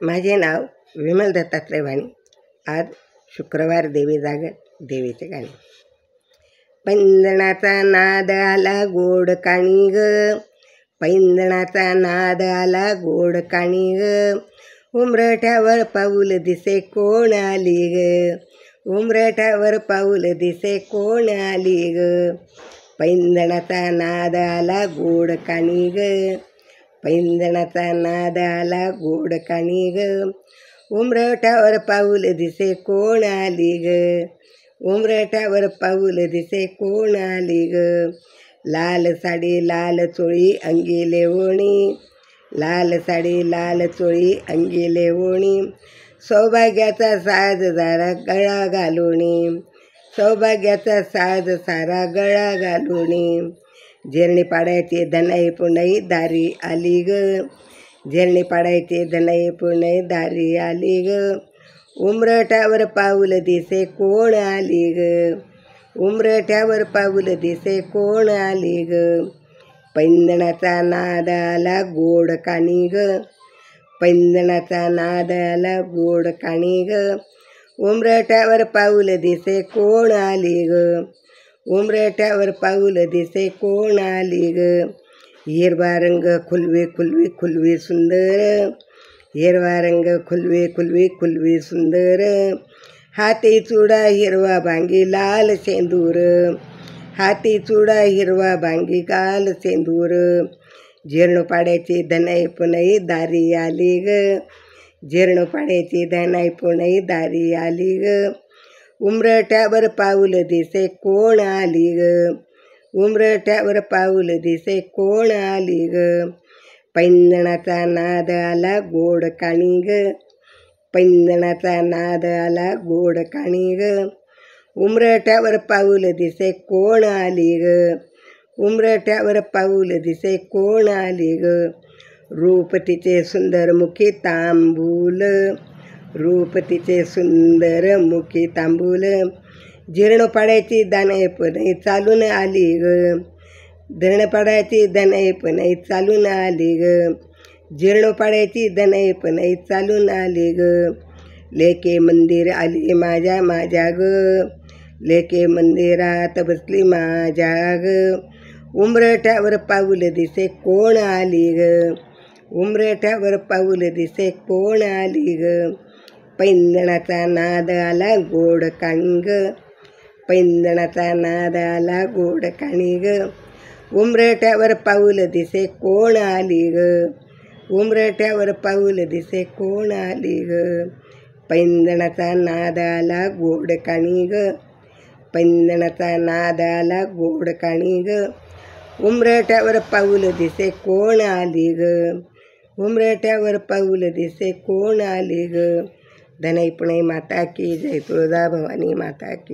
माझे नाव विमल दत्तात्रय वाणी. आज शुक्रवार देवी जागर. देवीचे गाणे. पैंजणाचा नाद आला गोड काणी ग, पैंजणाचा नाद आला गोड काणी ग, उंबरठ्यावर पाऊल दिसे कोण आली ग, उंबरठ्यावर पाऊल दिसे कोण आली ग, पैंजणाचा नाद आला गोड काणी ग, पैंजणाचा नाद आला गोड काणी ग, उंबरठ्यावर पाऊल दिसे कोण आली ग, उंबरठ्यावर पाऊल दिसे कोण आली ग, लाल साडी लाल चोळी अंगी लेवणी, लाल साडी लाल चोळी अंगी लेवणी, सौभाग्याचा साज सारा गळा घालुणी, सौभाग्याचा साज सारा गळा घालुणी, झेरणी पाडायची धनाई पुनाई दारी आली ग, झेरणी पाडायची धनाई पुनाई दारी आली ग, उंबरठ्यावर पाऊल दिसे कोण आली ग, उंबरठ्यावर पाऊल दिसे कोण आली ग, पैंजणाचा नाद आला गोड काणी ग, पैंजणाचा नाद आला गोड काणी ग, उंबरठ्यावर पाऊल दिसे कोण आली ग, उंबरठ्यावर पाऊल दिसे कोण आली ग, हिरवा रंग खुलवी खुलवी खुलवी सुंदर, हिरवा रंग खुलवी खुलवी खुलवी सुंदर, हाती चुडा हिरवा भांगी लाल शेंदूर, हाती चुडा हिरवा भांगी लाल शेंदूर, झेरणू पाड्याची धनाई पुनाई दारी आली ग, झेरणू पाड्याची धनाई पुनाई दारी आली ग, उंबरठ्यावर पाऊल दिसे कोण आली ग, उंबरठ्यावर पाऊल दिसे कोण आली ग, पैंजणाचा नाद आला गोड काणी ग, पैंजणाचा नाद आला गोड काणी ग, उंबरठ्यावर पाऊल दिसे कोण आली ग, उंबरठ्यावर पाऊल दिसे कोण आली ग, रूप तिचे सुंदर मुखी तांबूल, रूप तिचे सुंदर मुखी तांबूल, झेरणू पाड्याची धनाई पुनाई चालून आली ग, धरण पाड्याची धनाई पुनाई चालून आली ग, झेरणू पाड्याची धनाई पुनाई चालून आली ग, लेके मंदिर आली माझ्या माझ्या ग, लेके मंदिरात बसली माझ्या ग, उंबरठ्यावर पाऊल दिसे कोण आली ग, उंबरठ्यावर पाऊल दिसे कोण आली ग, पैंजणाचा नाद आला गोड काणी ग, पैंजणाचा नाद आला गोड काणी ग, उंबरठ्यावर पाऊल दिसे कोण आली ग, उंबरठ्यावर पाऊल दिसे कोण आली ग, पैंजणाचा नाद आला गोड काणी ग, पैंजणाचा नाद आला गोड काणी ग, उंबरठ्यावर पाऊल दिसे कोण आली ग, उंबरठ्यावर पाऊल दिसे कोण आली ग, धनाई पुनाई माता की जय, तुळजा भवानी माता की.